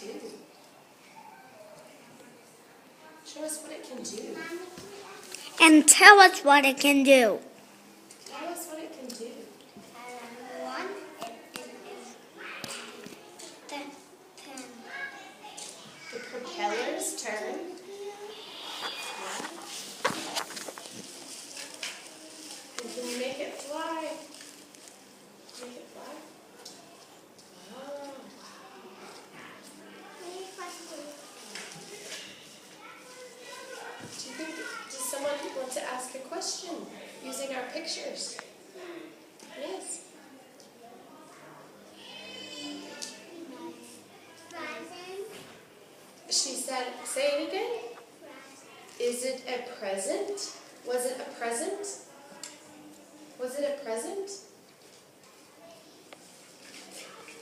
do? Show us what it can do. And tell us what it can do. Tell us what it can do. One, The propellers turn. And can you make it fly? Make it fly? Oh, do you think, does someone want to ask a question using our pictures? Yes. She said, say it again. Is it a present? Was it a present? Was it a present?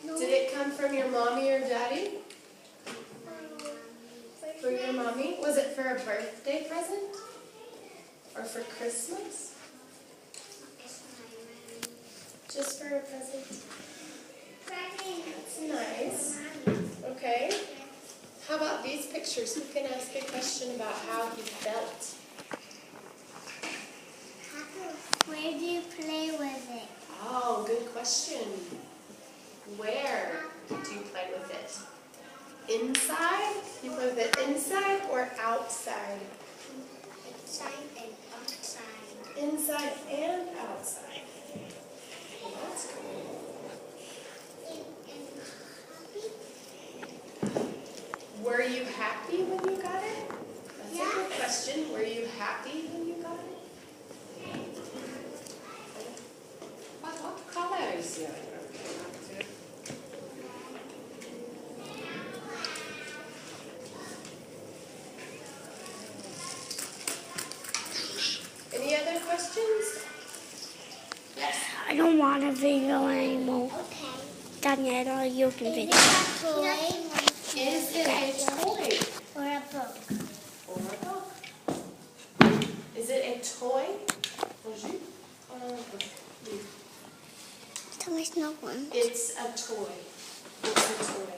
No. Did it come from your mommy or daddy? For your mommy? Was it for a birthday present? Or for Christmas? Just for a present? That's nice. Okay. How about these pictures? Who can ask a question about how he felt? Where do you play with it? Oh, good question. Where do you play with it? Inside? You play with it inside or outside? Inside and outside. Inside and outside. Well, that's cool. Were you happy when you got it? That's a good question. Were you happy when you got it? What color is your Any other questions? Yes. I don't want a video anymore. Okay. Daniela, you can Is it video. a toy Is it a toy or a book? or a book? Is it a toy? Bonjour. There's no one. It's a toy. It's a toy.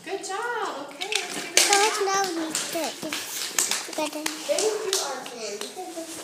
Good job. Okay. Let's give it a There's clap. no need to. Thank you, Arthur.